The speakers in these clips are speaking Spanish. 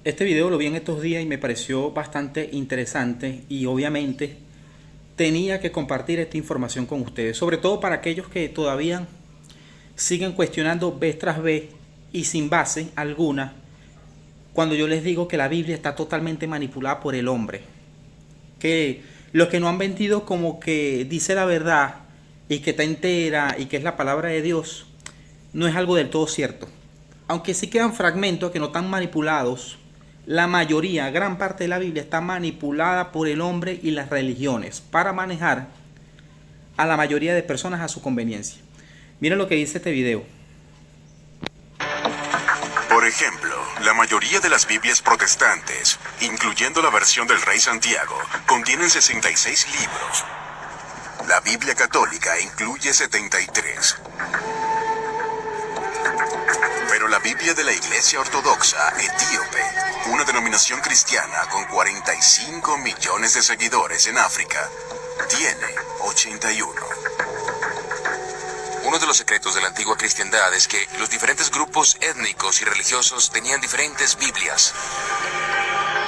Este video lo vi en estos días y me pareció bastante interesante y obviamente tenía que compartir esta información con ustedes, sobre todo para aquellos que todavía siguen cuestionando vez tras vez y sin base alguna cuando yo les digo que la Biblia está totalmente manipulada por el hombre, que los que no han vendido como que dice la verdad y que está entera y que es la palabra de Dios, no es algo del todo cierto. Aunque sí quedan fragmentos que no están manipulados, la mayoría, gran parte de la Biblia está manipulada por el hombre y las religiones para manejar a la mayoría de personas a su conveniencia. Miren lo que dice este video. Por ejemplo, la mayoría de las Biblias protestantes, incluyendo la versión del Rey Santiago, contienen 66 libros. La Biblia católica incluye 73. Pero la Biblia de la Iglesia Ortodoxa Etíope, una denominación cristiana con 45 millones de seguidores en África, tiene 81. Uno de los secretos de la antigua cristiandad es que los diferentes grupos étnicos y religiosos tenían diferentes Biblias.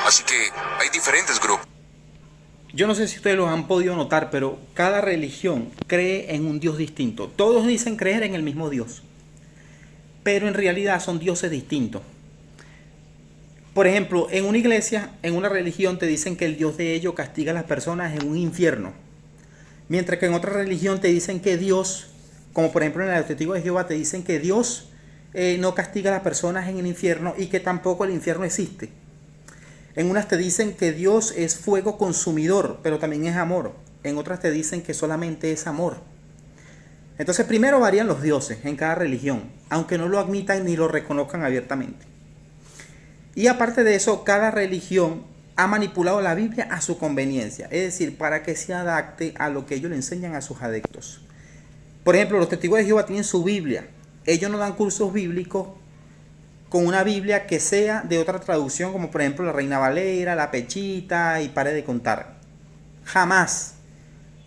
Así que hay diferentes grupos. Yo no sé si ustedes lo han podido notar, pero cada religión cree en un Dios distinto. Todos dicen creer en el mismo Dios, pero en realidad son dioses distintos. Por ejemplo, en una iglesia, en una religión te dicen que el Dios de ellos castiga a las personas en un infierno, mientras que en otra religión te dicen que Dios, como por ejemplo en el Testigo de Jehová, te dicen que Dios no castiga a las personas en el infierno y que tampoco el infierno existe. En unas te dicen que Dios es fuego consumidor, pero también es amor. En otras te dicen que solamente es amor. Entonces primero varían los dioses en cada religión, aunque no lo admitan ni lo reconozcan abiertamente. Y aparte de eso, cada religión ha manipulado la Biblia a su conveniencia, es decir, para que se adapte a lo que ellos le enseñan a sus adeptos. Por ejemplo, los testigos de Jehová tienen su Biblia. Ellos no dan cursos bíblicos con una Biblia que sea de otra traducción, como por ejemplo la Reina Valera, la Pechita y pare de contar. Jamás.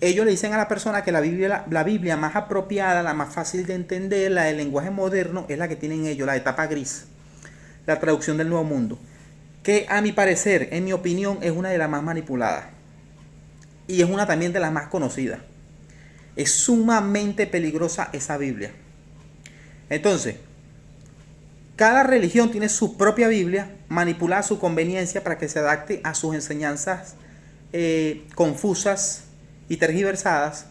Ellos le dicen a la persona que la Biblia más apropiada, la más fácil de entender, la del lenguaje moderno, es la que tienen ellos, la de tapa gris, la traducción del Nuevo Mundo, que a mi parecer, en mi opinión, es una de las más manipuladas y es una también de las más conocidas. Es sumamente peligrosa esa Biblia. Entonces, cada religión tiene su propia Biblia, manipulada a su conveniencia para que se adapte a sus enseñanzas confusas y tergiversadas.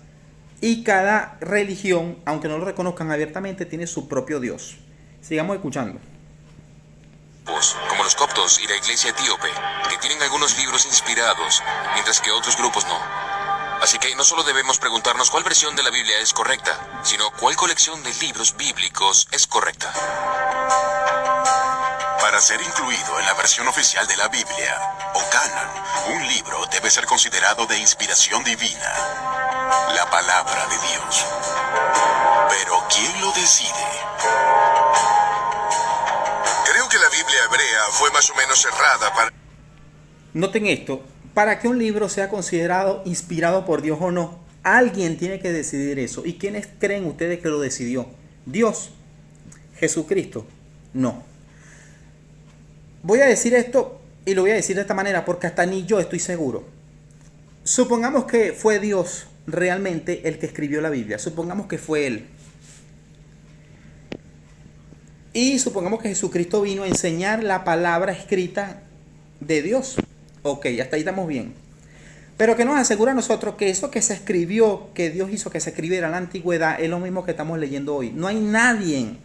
Y cada religión, aunque no lo reconozcan abiertamente, tiene su propio Dios. Sigamos escuchando. Como los coptos y la iglesia etíope, que tienen algunos libros inspirados, mientras que otros grupos no. Así que no solo debemos preguntarnos cuál versión de la Biblia es correcta, sino cuál colección de libros bíblicos es correcta. Para ser incluido en la versión oficial de la Biblia, o canon, un libro debe ser considerado de inspiración divina, la palabra de Dios. Pero ¿quién lo decide? Creo que la Biblia hebrea fue más o menos cerrada para... Noten esto, para que un libro sea considerado inspirado por Dios o no, alguien tiene que decidir eso. ¿Y quiénes creen ustedes que lo decidió? ¿Dios? ¿Jesucristo? No. Voy a decir esto y lo voy a decir de esta manera porque hasta ni yo estoy seguro. Supongamos que fue Dios realmente el que escribió la Biblia. Supongamos que fue Él. Y supongamos que Jesucristo vino a enseñar la palabra escrita de Dios. Ok, hasta ahí estamos bien. Pero que nos asegura a nosotros que eso que se escribió, que Dios hizo que se escribiera en la antigüedad, es lo mismo que estamos leyendo hoy. No hay nadie,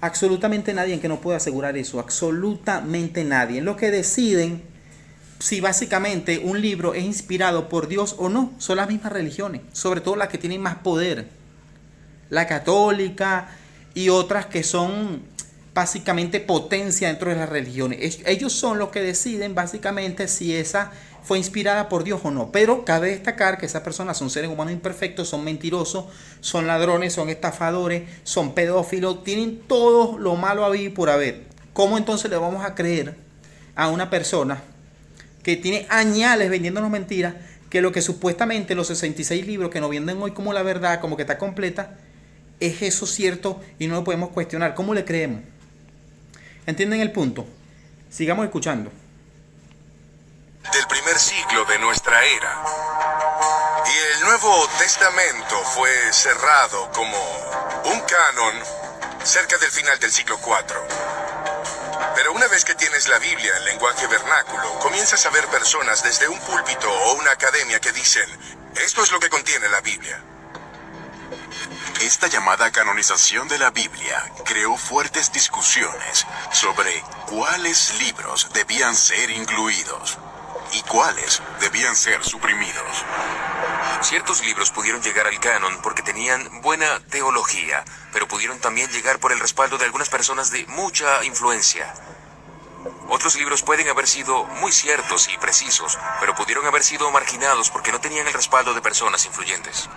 absolutamente nadie que nos pueda asegurar eso. Absolutamente nadie. Lo que deciden si básicamente un libro es inspirado por Dios o no son las mismas religiones, sobre todo las que tienen más poder. La católica y otras que son básicamente potencia dentro de las religiones. Ellos son los que deciden básicamente si esa fue inspirada por Dios o no. Pero cabe destacar que esas personas son seres humanos imperfectos, son mentirosos, son ladrones, son estafadores, son pedófilos, tienen todo lo malo a vivir por haber. ¿Cómo entonces le vamos a creer a una persona que tiene añales vendiéndonos mentiras, que lo que supuestamente los 66 libros que nos venden hoy como la verdad, como que está completa, es eso cierto y no lo podemos cuestionar? ¿Cómo le creemos? ¿Entienden el punto? Sigamos escuchando. Del primer siglo de nuestra era. Y el Nuevo Testamento fue cerrado como un canon cerca del final del siglo IV. Pero una vez que tienes la Biblia en lenguaje vernáculo, comienzas a ver personas desde un púlpito o una academia que dicen, esto es lo que contiene la Biblia. Esta llamada canonización de la Biblia creó fuertes discusiones sobre cuáles libros debían ser incluidos y cuáles debían ser suprimidos. Ciertos libros pudieron llegar al canon porque tenían buena teología, pero pudieron también llegar por el respaldo de algunas personas de mucha influencia. Otros libros pueden haber sido muy ciertos y precisos, pero pudieron haber sido marginados porque no tenían el respaldo de personas influyentes.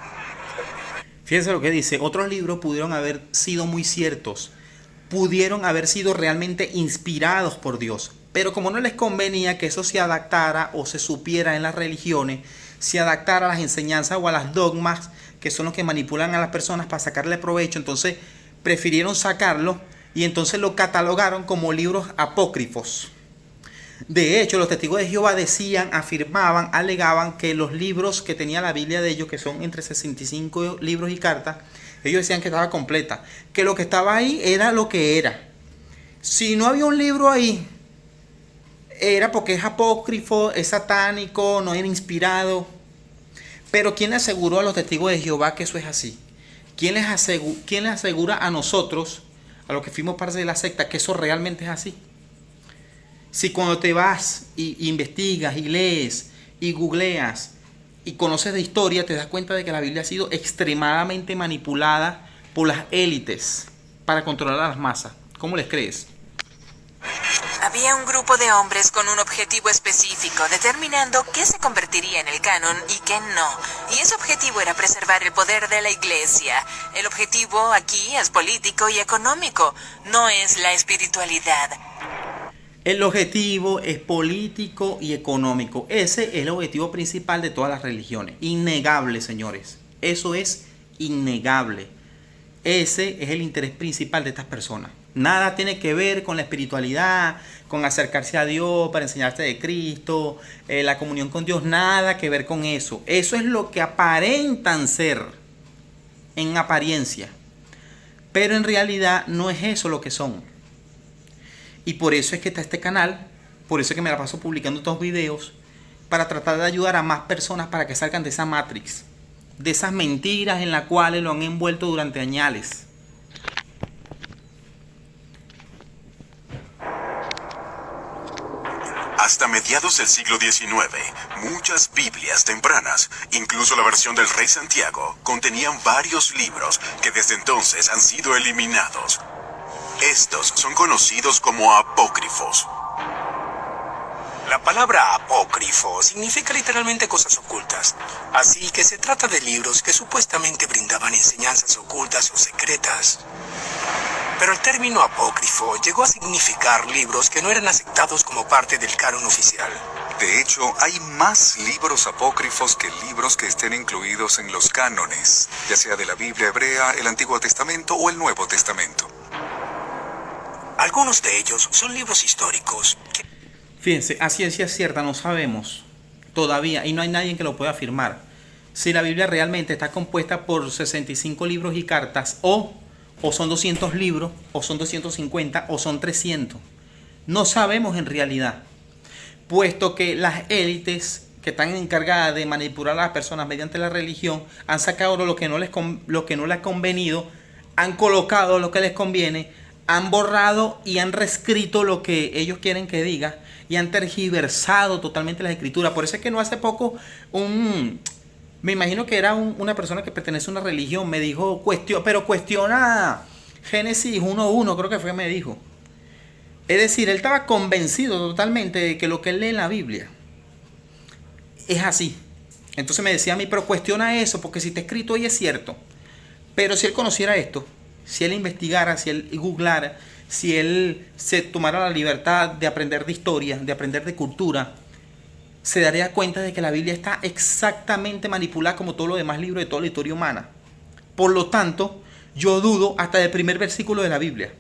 Fíjense lo que dice, otros libros pudieron haber sido muy ciertos, pudieron haber sido realmente inspirados por Dios, pero como no les convenía que eso se adaptara o se supiera en las religiones, se adaptara a las enseñanzas o a las dogmas, que son los que manipulan a las personas para sacarle provecho, entonces prefirieron sacarlo y entonces lo catalogaron como libros apócrifos. De hecho, los testigos de Jehová decían, afirmaban, alegaban que los libros que tenía la Biblia de ellos, que son entre 65 libros y cartas, ellos decían que estaba completa, que lo que estaba ahí era lo que era. Si no había un libro ahí, era porque es apócrifo, es satánico, no era inspirado. Pero ¿quién le aseguró a los testigos de Jehová que eso es así? ¿Quién les asegura a nosotros, a los que fuimos parte de la secta, que eso realmente es así? Si cuando te vas y investigas y lees y googleas y conoces de historia, te das cuenta de que la Biblia ha sido extremadamente manipulada por las élites para controlar a las masas. ¿Cómo les crees? Había un grupo de hombres con un objetivo específico, determinando qué se convertiría en el canon y qué no. Y ese objetivo era preservar el poder de la iglesia. El objetivo aquí es político y económico, no es la espiritualidad. El objetivo es político y económico. Ese es el objetivo principal de todas las religiones. Innegable, señores. Eso es innegable. Ese es el interés principal de estas personas. Nada tiene que ver con la espiritualidad, con acercarse a Dios para enseñarse de Cristo, la comunión con Dios. Nada que ver con eso. Eso es lo que aparentan ser en apariencia. Pero en realidad no es eso lo que son. Y por eso es que está este canal, por eso es que me la paso publicando estos videos, para tratar de ayudar a más personas para que salgan de esa matrix, de esas mentiras en las cuales lo han envuelto durante años. Hasta mediados del siglo XIX, muchas Biblias tempranas, incluso la versión del Rey Santiago, contenían varios libros que desde entonces han sido eliminados. Estos son conocidos como apócrifos. La palabra apócrifo significa literalmente cosas ocultas, así que se trata de libros que supuestamente brindaban enseñanzas ocultas o secretas. Pero el término apócrifo llegó a significar libros que no eran aceptados como parte del canon oficial. De hecho, hay más libros apócrifos que libros que estén incluidos en los cánones, ya sea de la Biblia hebrea, el Antiguo Testamento o el Nuevo Testamento. Algunos de ellos son libros históricos. Fíjense, a ciencia cierta no sabemos todavía, y no hay nadie que lo pueda afirmar, si la Biblia realmente está compuesta por 65 libros y cartas, o son 200 libros, o son 250, o son 300. No sabemos en realidad, puesto que las élites que están encargadas de manipular a las personas mediante la religión han sacado lo que no les ha convenido, han colocado lo que les conviene, han borrado y han reescrito lo que ellos quieren que diga y han tergiversado totalmente las escrituras. Por eso es que no hace poco me imagino que era una persona que pertenece a una religión, me dijo, cuestiona Génesis 1:1, creo que fue, me dijo. Es decir, él estaba convencido totalmente de que lo que él lee en la Biblia es así. Entonces me decía a mí, pero cuestiona eso, porque si está escrito ahí es cierto. Pero si él conociera esto, si él investigara, si él googlara, si él se tomara la libertad de aprender de historia, de aprender de cultura, se daría cuenta de que la Biblia está exactamente manipulada como todos los demás libros de toda la historia humana. Por lo tanto, yo dudo hasta del primer versículo de la Biblia.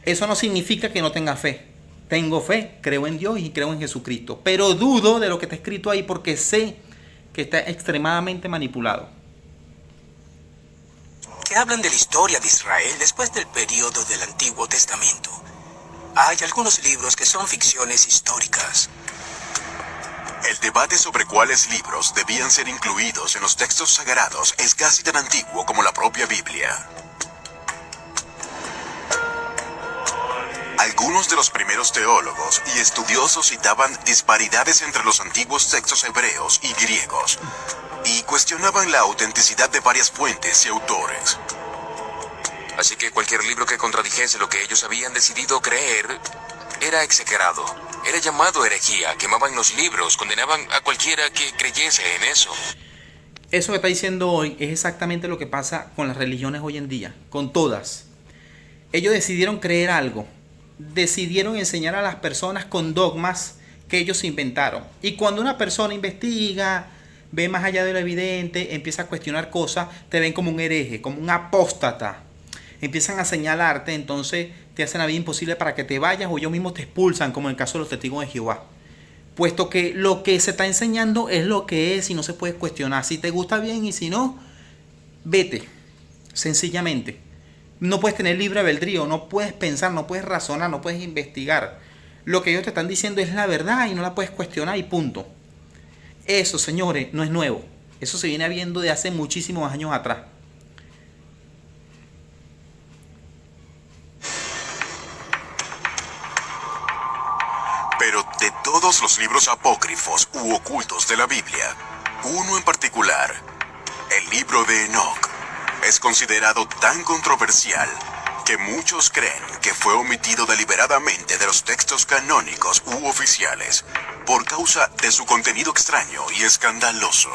Eso no significa que no tenga fe. Tengo fe, creo en Dios y creo en Jesucristo, pero dudo de lo que está escrito ahí porque sé que está extremadamente manipulado. Que hablan de la historia de Israel después del período del Antiguo Testamento. Hay algunos libros que son ficciones históricas. El debate sobre cuáles libros debían ser incluidos en los textos sagrados es casi tan antiguo como la propia Biblia. Algunos de los primeros teólogos y estudiosos citaban disparidades entre los antiguos textos hebreos y griegos y cuestionaban la autenticidad de varias fuentes y autores. Así que cualquier libro que contradijese lo que ellos habían decidido creer era execrado, era llamado herejía, quemaban los libros, condenaban a cualquiera que creyese en eso. Eso que está diciendo hoy es exactamente lo que pasa con las religiones hoy en día, con todas. Ellos decidieron creer algo, decidieron enseñar a las personas con dogmas que ellos inventaron. Y cuando una persona investiga, ve más allá de lo evidente, empieza a cuestionar cosas, te ven como un hereje, como un apóstata. Empiezan a señalarte, entonces te hacen la vida imposible para que te vayas o ellos mismos te expulsan, como en el caso de los testigos de Jehová. Puesto que lo que se está enseñando es lo que es y no se puede cuestionar. Si te gusta bien y si no, vete, sencillamente. No puedes tener libre albedrío, no puedes pensar, no puedes razonar, no puedes investigar. Lo que ellos te están diciendo es la verdad y no la puedes cuestionar y punto. Eso, señores, no es nuevo. Eso se viene viendo de hace muchísimos años atrás. Pero de todos los libros apócrifos u ocultos de la Biblia, uno en particular, el libro de Enoc, es considerado tan controversial que muchos creen que fue omitido deliberadamente de los textos canónicos u oficiales por causa de su contenido extraño y escandaloso.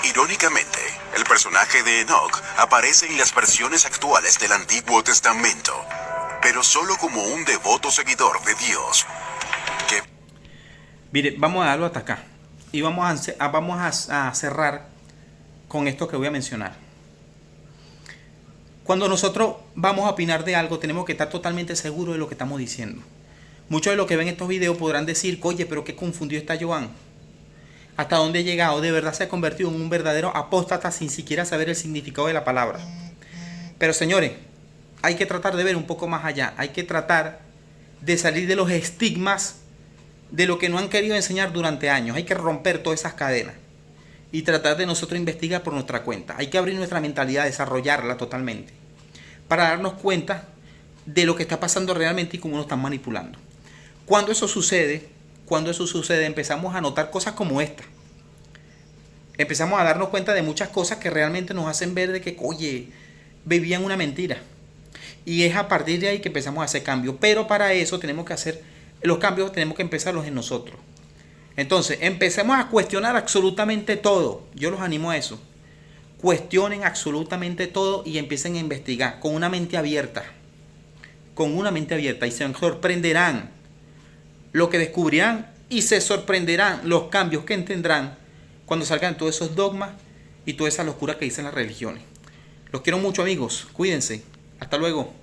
Irónicamente, el personaje de Enoc aparece en las versiones actuales del Antiguo Testamento, pero solo como un devoto seguidor de Dios. Mire, vamos a darlo hasta acá. Y vamos a cerrar con esto que voy a mencionar. Cuando nosotros vamos a opinar de algo, tenemos que estar totalmente seguros de lo que estamos diciendo. Muchos de los que ven estos videos podrán decir, oye, pero qué confundido está Joan. ¿Hasta dónde ha llegado? De verdad se ha convertido en un verdadero apóstata sin siquiera saber el significado de la palabra. Pero señores, hay que tratar de ver un poco más allá. Hay que tratar de salir de los estigmas de lo que nos han querido enseñar durante años. Hay que romper todas esas cadenas y tratar de nosotros investigar por nuestra cuenta. Hay que abrir nuestra mentalidad, desarrollarla totalmente, para darnos cuenta de lo que está pasando realmente y cómo nos están manipulando. Cuando eso sucede, empezamos a notar cosas como esta. Empezamos a darnos cuenta de muchas cosas que realmente nos hacen ver de que, oye, vivían una mentira. Y es a partir de ahí que empezamos a hacer cambios. Pero para eso tenemos que hacer los cambios, tenemos que empezarlos en nosotros. Entonces, empecemos a cuestionar absolutamente todo. Yo los animo a eso. Cuestionen absolutamente todo y empiecen a investigar con una mente abierta. Con una mente abierta. Y se sorprenderán lo que descubrirán y se sorprenderán los cambios que tendrán cuando salgan todos esos dogmas y toda esa locura que dicen las religiones. Los quiero mucho, amigos. Cuídense. Hasta luego.